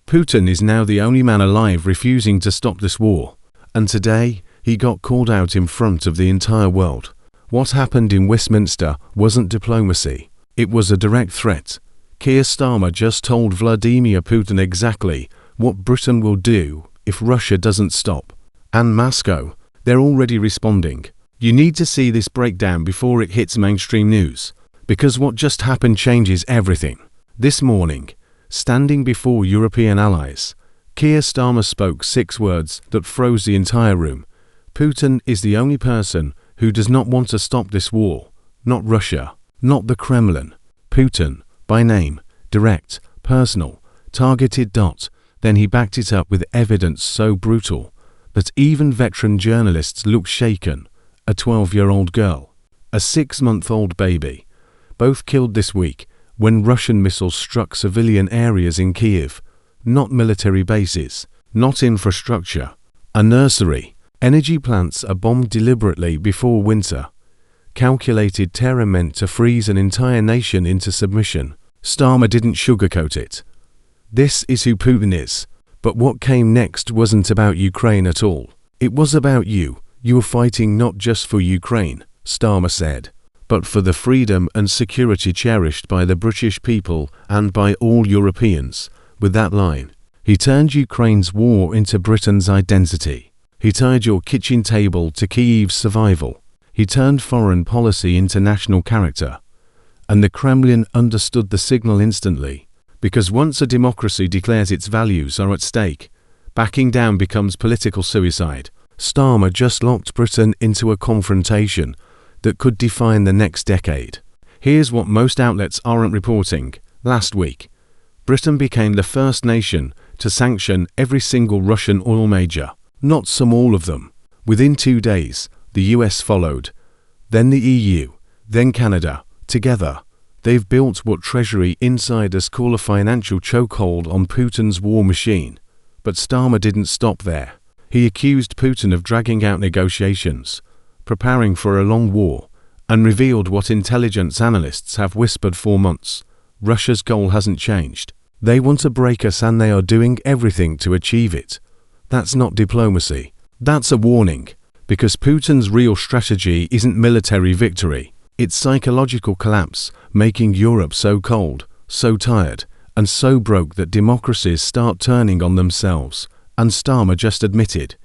Putin is now the only man alive refusing to stop this war. And today, he got called out in front of the entire world. What happened in Westminster wasn't diplomacy. It was a direct threat. Keir Starmer just told Vladimir Putin exactly what Britain will do if Russia doesn't stop. And Moscow, they're already responding. You need to see this breakdown before it hits mainstream news, because what just happened changes everything. This morning, standing before European allies, Keir Starmer spoke 6 words that froze the entire room. Putin is the only person who does not want to stop this war. Not Russia, not the Kremlin. Putin, by name, direct, personal, targeted. Then he backed it up with evidence so brutal that even veteran journalists look shaken. A 12-year-old girl, a 6-month-old baby, both killed this week when Russian missiles struck civilian areas in Kyiv. Not military bases, not infrastructure. A nursery. Energy plants are bombed deliberately before winter. Calculated terror meant to freeze an entire nation into submission. Starmer didn't sugarcoat it. This is who Putin is. But what came next wasn't about Ukraine at all. It was about you. You were fighting not just for Ukraine, Starmer said, but for the freedom and security cherished by the British people and by all Europeans. With that line, he turned Ukraine's war into Britain's identity. He tied your kitchen table to Kyiv's survival. He turned foreign policy into national character. And the Kremlin understood the signal instantly, because once a democracy declares its values are at stake, backing down becomes political suicide. Starmer just locked Britain into a confrontation that could define the next decade. Here's what most outlets aren't reporting. Last week, Britain became the first nation to sanction every single Russian oil major. Not all of them. Within 2 days, the US followed. Then the EU. Then Canada. Together, they've built what Treasury insiders call a financial chokehold on Putin's war machine. But Starmer didn't stop there. He accused Putin of dragging out negotiations, preparing for a long war, and revealed what intelligence analysts have whispered for months. Russia's goal hasn't changed. They want to break us and they are doing everything to achieve it. That's not diplomacy. That's a warning. Because Putin's real strategy isn't military victory. It's psychological collapse, making Europe so cold, so tired, and so broke that democracies start turning on themselves. And Starmer just admitted,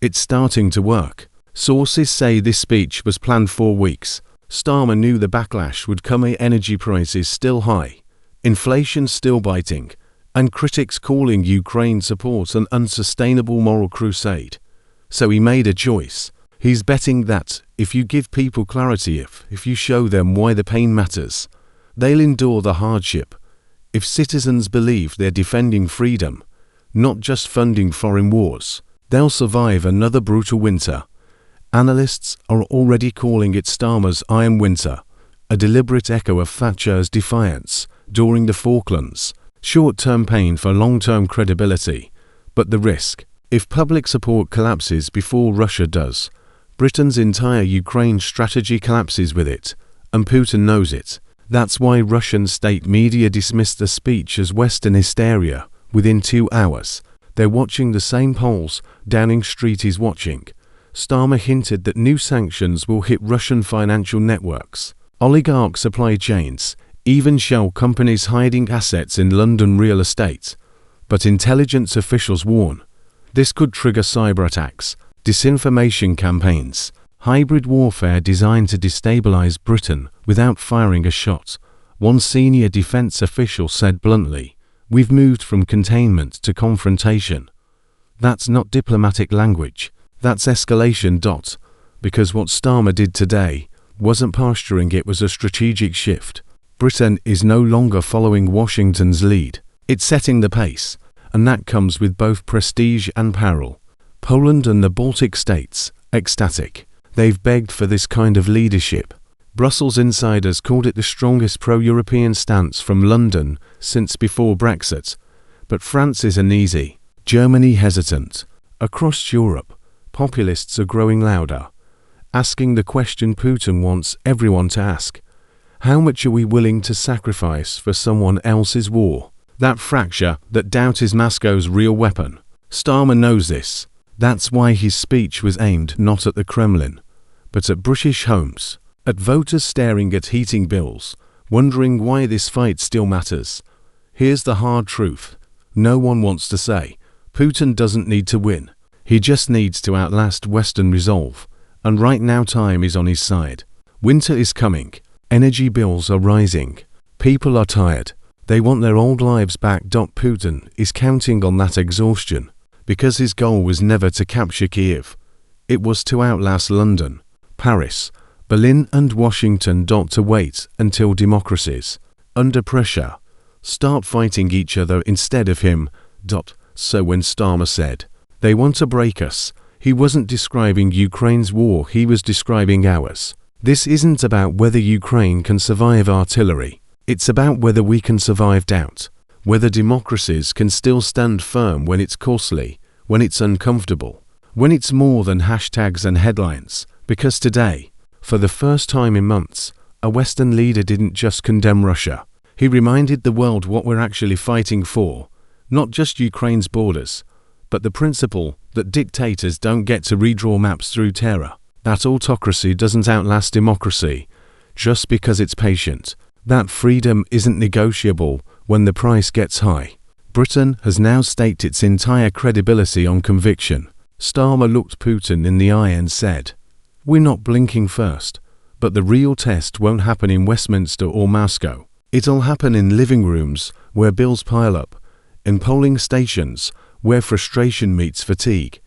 it's starting to work. Sources say this speech was planned for weeks. Starmer knew the backlash would come. Energy prices still high, inflation still biting, and critics calling Ukraine support an unsustainable moral crusade. So he made a choice. He's betting that if you give people clarity, if you show them why the pain matters, they'll endure the hardship. If citizens believe they're defending freedom, not just funding foreign wars, they'll survive another brutal winter. Analysts are already calling it Starmer's Iron Winter, a deliberate echo of Thatcher's defiance during the Falklands. Short-term pain for long-term credibility. But the risk, if public support collapses before Russia does, Britain's entire Ukraine strategy collapses with it, and Putin knows it. That's why Russian state media dismissed the speech as Western hysteria within 2 hours. They're watching the same polls Downing Street is watching. Starmer hinted that new sanctions will hit Russian financial networks, oligarch supply chains, even shell companies hiding assets in London real estate. But intelligence officials warn, this could trigger cyber attacks, disinformation campaigns, hybrid warfare designed to destabilize Britain without firing a shot. One senior defense official said bluntly, "We've moved from containment to confrontation." That's not diplomatic language, that's escalation. Because what Starmer did today wasn't posturing, it was a strategic shift. Britain is no longer following Washington's lead. It's setting the pace, and that comes with both prestige and peril. Poland and the Baltic states, ecstatic. They've begged for this kind of leadership. Brussels insiders called it the strongest pro-European stance from London since before Brexit. But France is uneasy, Germany hesitant. Across Europe, populists are growing louder, asking the question Putin wants everyone to ask. How much are we willing to sacrifice for someone else's war? That fracture, that doubt is Moscow's real weapon. Starmer knows this. That's why his speech was aimed not at the Kremlin, but at British homes, at voters staring at heating bills, wondering why this fight still matters. Here's the hard truth. No one wants to say, Putin doesn't need to win. He just needs to outlast Western resolve. And right now time is on his side. Winter is coming. Energy bills are rising. People are tired. They want their old lives back. Putin is counting on that exhaustion, because his goal was never to capture Kiev. It was to outlast London, Paris, Berlin and Washington. To wait until democracies, under pressure, start fighting each other instead of him. So when Starmer said, they want to break us, he wasn't describing Ukraine's war, he was describing ours. This isn't about whether Ukraine can survive artillery. It's about whether we can survive doubt, whether democracies can still stand firm when it's costly, when it's uncomfortable, when it's more than hashtags and headlines. Because today, for the first time in months, a Western leader didn't just condemn Russia. He reminded the world what we're actually fighting for, not just Ukraine's borders, but the principle that dictators don't get to redraw maps through terror, that autocracy doesn't outlast democracy just because it's patient, that freedom isn't negotiable when the price gets high. Britain has now staked its entire credibility on conviction. Starmer looked Putin in the eye and said, we're not blinking first, but the real test won't happen in Westminster or Moscow. It'll happen in living rooms where bills pile up, in polling stations where frustration meets fatigue.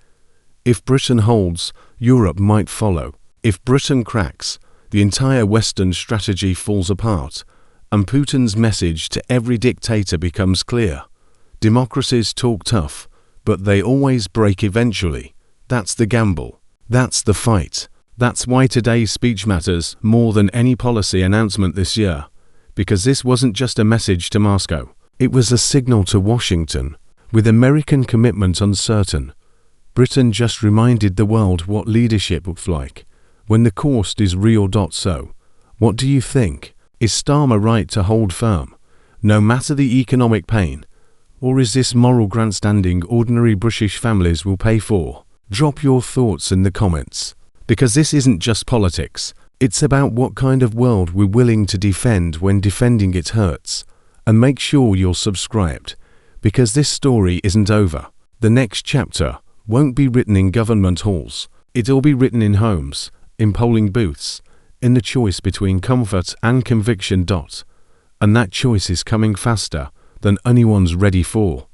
If Britain holds, Europe might follow. If Britain cracks, the entire Western strategy falls apart, and Putin's message to every dictator becomes clear. Democracies talk tough, but they always break eventually. That's the gamble. That's the fight. That's why today's speech matters more than any policy announcement this year. Because this wasn't just a message to Moscow. It was a signal to Washington. With American commitment uncertain, Britain just reminded the world what leadership looks like when the cost is real. So, what do you think? Is Starmer right to hold firm, no matter the economic pain? Or is this moral grandstanding ordinary British families will pay for? Drop your thoughts in the comments. Because this isn't just politics. It's about what kind of world we're willing to defend when defending it hurts. And make sure you're subscribed, because this story isn't over. The next chapter won't be written in government halls. It'll be written in homes, in polling booths, in the choice between comfort and conviction. And that choice is coming faster than anyone's ready for.